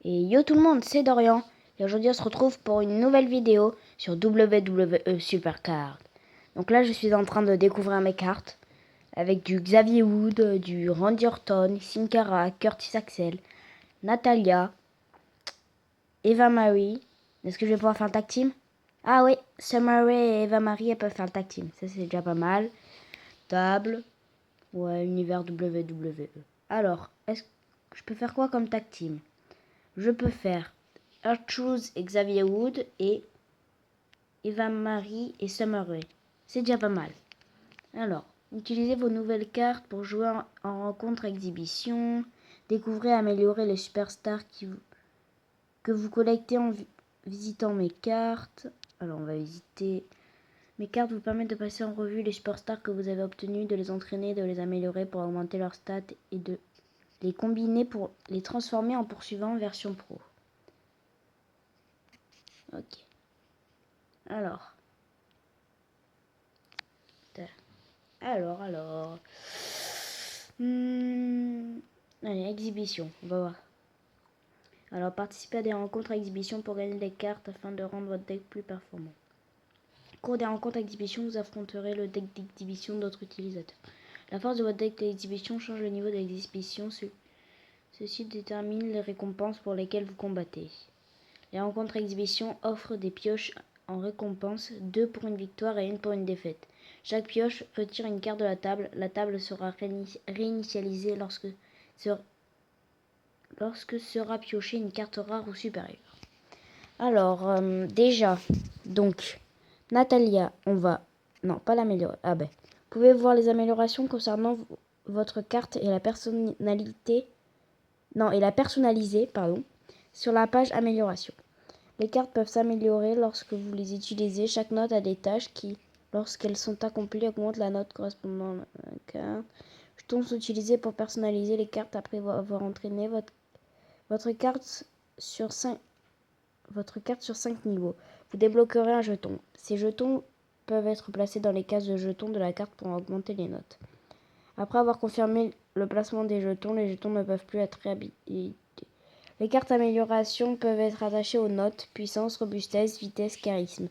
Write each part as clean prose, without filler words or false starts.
Et yo tout le monde, c'est Dorian. Et aujourd'hui on se retrouve pour une nouvelle vidéo sur WWE Supercard. Donc là je suis en train de découvrir mes cartes. Avec du Xavier Wood, du Randy Orton, Sin Cara, Curtis Axel, Natalia, Eva Marie. Est-ce que je vais pouvoir faire un tag team? Ah oui, Summer Rae et Eva Marie elles peuvent faire un tag team. Ça c'est déjà pas mal. Table. Ouais, univers WWE. Alors, est-ce que je peux faire quoi comme tag team? Je peux faire R-Truth et Xavier Wood et Eva Marie et Summer Rae. C'est déjà pas mal. Alors, utilisez vos nouvelles cartes pour jouer en rencontre exhibition. Découvrez et améliorez les superstars que vous collectez en visitant mes cartes. Alors, on va visiter. Mes cartes vous permettent de passer en revue les superstars que vous avez obtenus, de les entraîner, de les améliorer pour augmenter leurs stats et de les combiner pour les transformer en poursuivant version pro. Ok. Alors. Allez, exhibition, on va voir. Alors, participez à des rencontres exhibition pour gagner des cartes afin de rendre votre deck plus performant. Au cours des rencontres exhibition, vous affronterez le deck d'exhibition d'autres utilisateurs. La force de votre deck d'exhibition change le niveau d'exhibition. Ceci détermine les récompenses pour lesquelles vous combattez. Les rencontres exhibition offrent des pioches en récompense, 2 pour une victoire et 1 pour une défaite. Chaque pioche retire une carte de la table. La table sera réinitialisée lorsque sera piochée une carte rare ou supérieure. Alors, déjà, donc, Natalia, on va... Non, pas l'améliorer. Ah ben, vous pouvez voir les améliorations concernant votre carte et la personnalité... Non, et la personnaliser, pardon, sur la page amélioration. Les cartes peuvent s'améliorer lorsque vous les utilisez. Chaque note a des tâches qui, lorsqu'elles sont accomplies, augmentent la note correspondant à la carte. Jetons sont utilisés pour personnaliser les cartes après avoir entraîné votre carte sur 5 niveaux. Vous débloquerez un jeton. Ces jetons peuvent être placés dans les cases de jetons de la carte pour augmenter les notes. Après avoir confirmé le placement des jetons, les jetons ne peuvent plus être réhabilités. Les cartes amélioration peuvent être attachées aux notes, puissance, robustesse, vitesse, charisme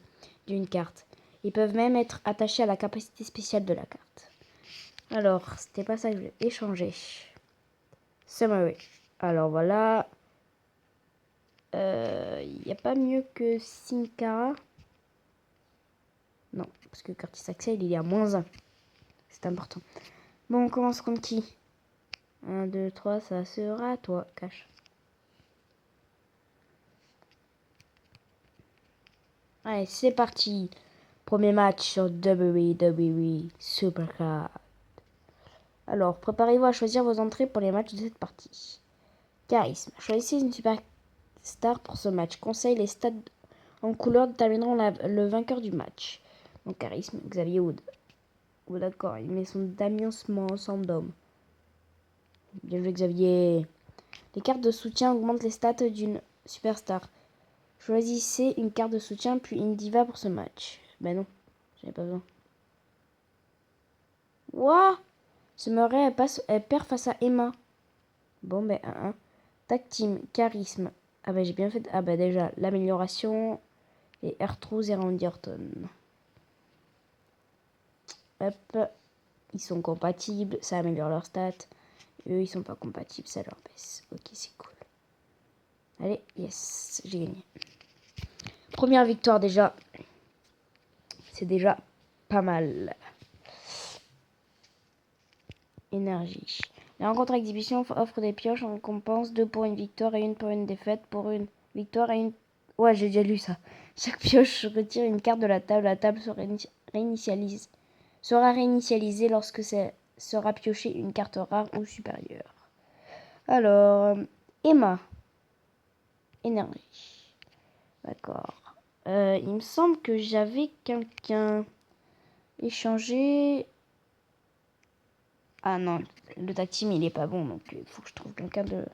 d'une carte. Ils peuvent même être attachés à la capacité spéciale de la carte. Alors, c'était pas ça que je voulais échanger. Summary. Alors voilà. Y a pas mieux que Sin Cara. Non, parce que Curtis Axel, il est à -1. C'est important. Bon, on commence contre qui? 1, 2, 3, ça sera toi, cache. Allez, c'est parti. Premier match sur WWE Supercard. Alors, préparez-vous à choisir vos entrées pour les matchs de cette partie. Charisme. Choisissez une superstar pour ce match. Conseil, les stats en couleur détermineront le vainqueur du match. Donc, charisme, Xavier Wood. Oh, d'accord, il met son d'amusement sans d'homme. Bien joué, Xavier. Les cartes de soutien augmentent les stats d'une superstar. Choisissez une carte de soutien puis une diva pour ce match. Ben non, j'avais pas besoin. Wouah! Summer elle perd face à Emma. Bon, ben 1-1. Tag team, charisme. Ah ben j'ai bien fait. Ah ben déjà, l'amélioration. Et R-Truth et Randy Orton. Hop. Ils sont compatibles, ça améliore leurs stats. Eux, ils sont pas compatibles, ça leur baisse. Ok, c'est cool. Allez, yes, j'ai gagné. Première victoire déjà. C'est déjà pas mal. Énergie. La rencontre exhibition offre des pioches en récompense, 2 pour une victoire et 1 pour une défaite. Pour une victoire et une... Ouais, j'ai déjà lu ça. Chaque pioche retire une carte de la table. La table sera réinitialisée lorsque sera piochée une carte rare ou supérieure. Alors, Emma. Énergie. D'accord. Il me semble que j'avais quelqu'un échangé... Ah non, le tag team il est pas bon, donc il faut que je trouve quelqu'un de...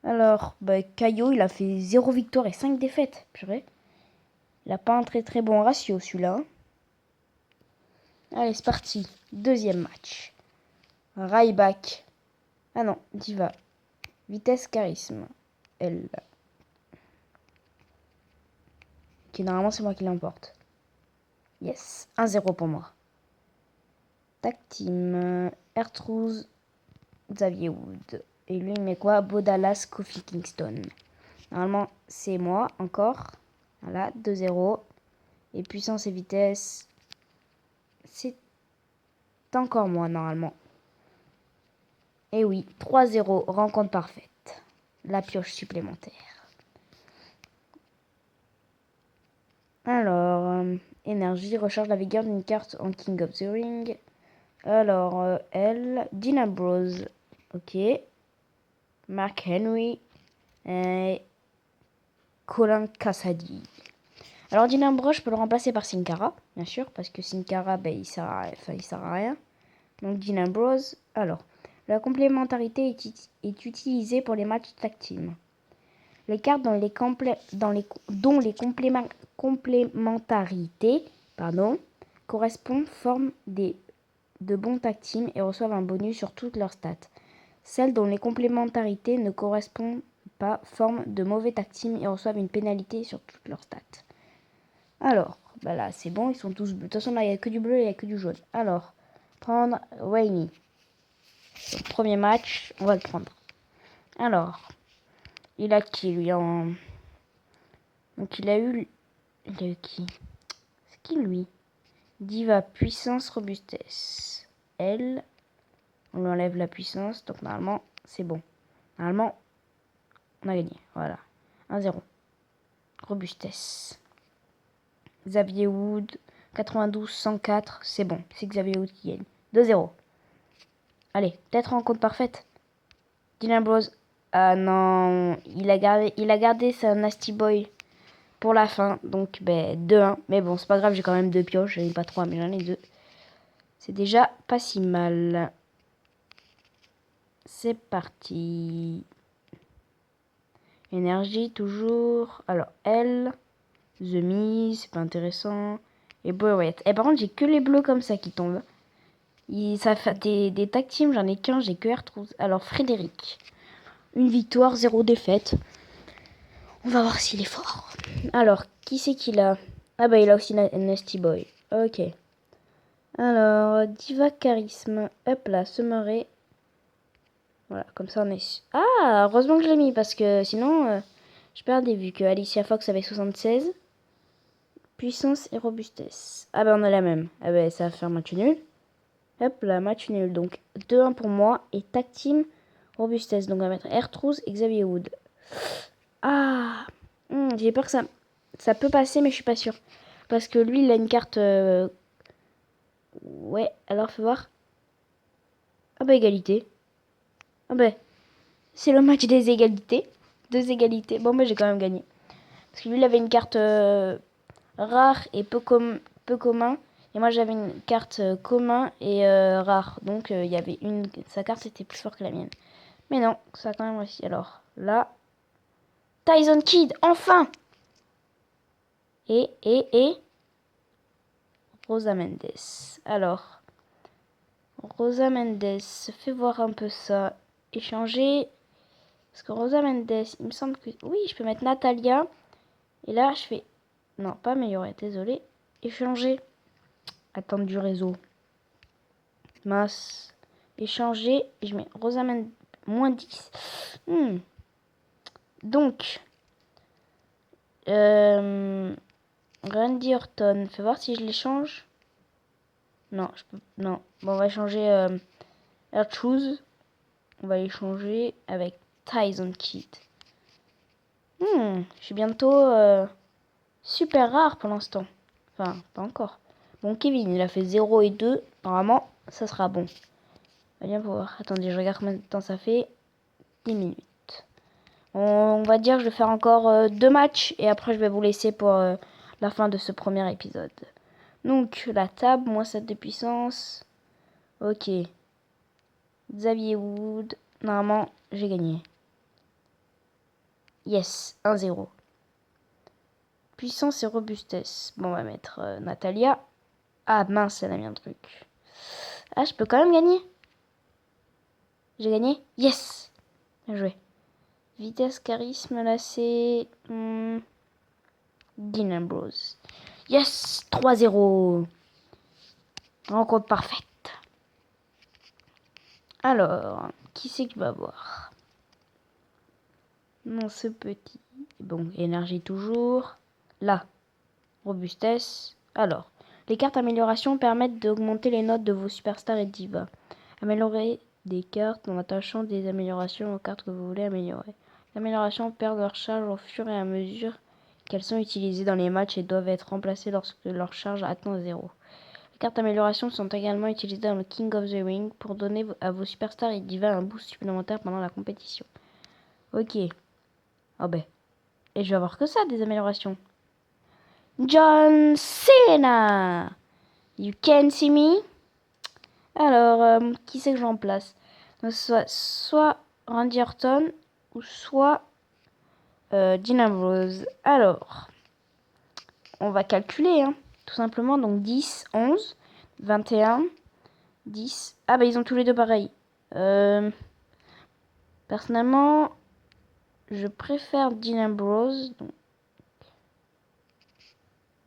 Alors, Caillot, il a fait 0 victoire et 5 défaites. Purée. Il a pas un très bon ratio celui-là. Allez, c'est parti. Deuxième match. Ryback. Ah non, Diva. Vitesse, charisme. Elle. Ok, normalement, c'est moi qui l'emporte. Yes, 1-0 pour moi. Tag team, Ertruz, Xavier Wood. Et lui, il met quoi? Bodalas, Kofi Kingston. Normalement, c'est moi encore. Voilà, 2-0. Et puissance et vitesse, c'est encore moi, normalement. Et oui, 3-0, rencontre parfaite. La pioche supplémentaire. Alors, énergie, recharge la vigueur d'une carte en King of the Ring. Alors, elle, Dean Ambrose, ok. Mark Henry et Colin Cassidy. Alors, Dean Ambrose, je peux le remplacer par Sin Cara, bien sûr, parce que Sin Cara, ben, il sert à rien. Donc, Dean Ambrose. Alors, la complémentarité est utilisée pour les matchs tag team. Les cartes dont les complémentarités correspondent forment de bons tag team et reçoivent un bonus sur toutes leurs stats. Celles dont les complémentarités ne correspondent pas forment de mauvais tag team et reçoivent une pénalité sur toutes leurs stats. Alors, bah là c'est bon, ils sont tous bleus. De toute façon là il n'y a que du bleu et il n'y a que du jaune. Alors, prendre Wayne. Premier match, on va le prendre. Alors, il a qui lui en... Donc il a eu qui? C'est qui lui? Diva, puissance, robustesse. Elle, on lui enlève la puissance, donc normalement c'est bon. Normalement, on a gagné. Voilà. 1-0. Robustesse. Xavier Wood, 92, 104, c'est bon. C'est Xavier Wood qui gagne. 2-0. Allez, peut-être rencontre parfaite. Dean Ambrose. Ah non, il a gardé sa Nasty Boy pour la fin. Donc, ben, 2-1. Mais bon, c'est pas grave, j'ai quand même 2 pioches. J'en ai pas 3, mais j'en ai 2. C'est déjà pas si mal. C'est parti. Énergie, toujours. Alors, elle. The Miz, c'est pas intéressant. Et Bray Wyatt. Et par contre, j'ai que les bleus comme ça qui tombent. Ça fait des tag teams, j'en ai qu'un, j'ai que R12. Alors, Frédéric. Une victoire, 0 défaite. On va voir s'il est fort. Alors, qui c'est qu'il a? Ah bah, il a aussi Nasty Boy. Ok. Alors, Diva Charisme. Hop là, Summeré. Voilà, comme ça on est... Ah, heureusement que je l'ai mis parce que sinon, je perdais vu que Alicia Fox avait 76. Puissance et robustesse. Ah bah on a la même. Ah bah ça va faire match nul. Hop là, match nul. Donc 2-1 pour moi. Et tag team, robustesse. Donc on va mettre R-Truth et Xavier Wood. Ah, j'ai peur que ça peut passer, mais je suis pas sûre. Parce que lui, il a une carte... Ouais, alors fais voir. Ah bah égalité. Ah bah, c'est le match des égalités. 2 égalités. Bon bah j'ai quand même gagné. Parce que lui, il avait une carte rare et peu commun. Et moi, j'avais une carte commun et rare. Donc, il y avait sa carte était plus forte que la mienne. Mais non, ça a quand même réussi. Alors, là, Tyson Kidd, enfin! Et Rosa Mendes. Alors, Rosa Mendes, fais voir un peu ça. Échanger. Parce que Rosa Mendes, il me semble que... Oui, je peux mettre Natalia. Et là, je fais... Non, pas améliorer, désolé. Échanger. Attendre du réseau. Masse. Échanger. Et je mets Rosa Mendes, moins 10. Donc, Randy Orton. Fais voir si je l'échange. Non, je peux... Non. Bon, on va changer R-Choose. On va échanger avec Tyson Kidd. Je suis bientôt super rare pour l'instant. Enfin, pas encore. Bon, Kevin, il a fait 0 et 2. Normalement, ça sera bon. On va bien voir. Attendez, je regarde combien de temps ça fait. 10 minutes. On va dire que je vais faire encore 2 matchs. Et après, je vais vous laisser pour la fin de ce premier épisode. Donc, la table, moins 7 de puissance. Ok. Xavier Wood. Normalement, j'ai gagné. Yes, 1-0. Puissance et robustesse. Bon, on va mettre Natalia. Ah mince, elle a mis un truc. Ah, je peux quand même gagner. J'ai gagné. Yes. Bien joué. Vitesse, charisme, là c'est... Dean Ambrose. Yes, 3-0. Rencontre parfaite. Alors, qui c'est qui va voir? Non, ce petit. Bon, énergie toujours. Là, robustesse. Alors, les cartes amélioration permettent d'augmenter les notes de vos superstars et divas. Améliorer des cartes en attachant des améliorations aux cartes que vous voulez améliorer. Les améliorations perdent leur charge au fur et à mesure qu'elles sont utilisées dans les matchs et doivent être remplacées lorsque leur charge atteint 0. Les cartes améliorations sont également utilisées dans le King of the Ring pour donner à vos superstars et divas un boost supplémentaire pendant la compétition. Ok. Oh ben. Et je vais avoir que ça, des améliorations. John Cena! You can see me? Alors, qui c'est que j'en place? Donc, soit Randy Orton ou soit Dean Ambrose. Alors, on va calculer, hein, tout simplement. Donc 10, 11, 21, 10. Ah bah ils ont tous les deux pareil. Personnellement, je préfère Dean Ambrose. Donc,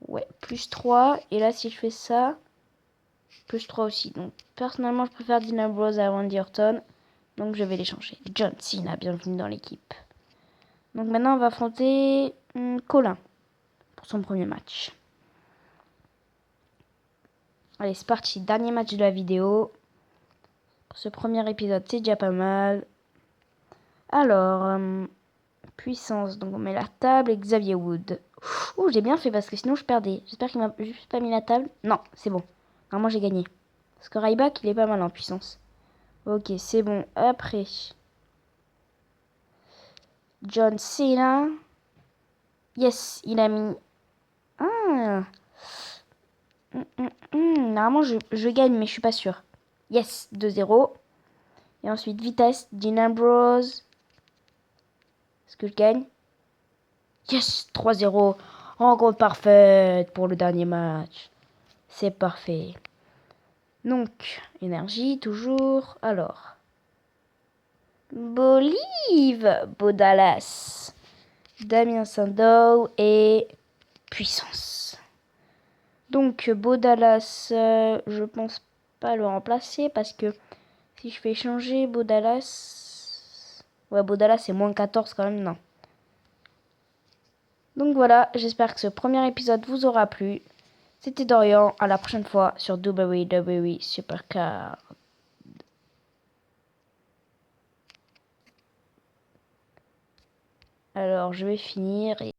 ouais, plus 3. Et là, si je fais ça, plus 3 aussi. Donc, personnellement, je préfère Dean Ambrose à Randy Orton. Donc, je vais les changer. John Cena, bienvenue dans l'équipe. Donc, maintenant, on va affronter Colin pour son premier match. Allez, c'est parti. Dernier match de la vidéo. Pour ce premier épisode, c'est déjà pas mal. Alors, puissance. Donc, on met la table et Xavier Wood. Ouh, j'ai bien fait parce que sinon je perdais. J'espère qu'il m'a juste pas mis la table. Non, c'est bon. Normalement, j'ai gagné. Parce que Ryback, il est pas mal en puissance. Ok, c'est bon. Après, John Cena. Yes, il a mis... Ah. Normalement, je gagne, mais je suis pas sûre. Yes, 2-0. Et ensuite, vitesse, Dean Ambrose. Est-ce que je gagne? Yes, 3-0. Rencontre parfaite pour le dernier match. C'est parfait. Donc, énergie, toujours. Alors. Bolive, Bodalas, Damien Sandow et puissance. Donc, Bodalas, je pense pas le remplacer parce que si je fais changer Bodalas... Ouais, Bodalas c'est moins 14 quand même, non. Donc voilà, j'espère que ce premier épisode vous aura plu. C'était Dorian, à la prochaine fois sur WWE Supercard. Alors, je vais finir et...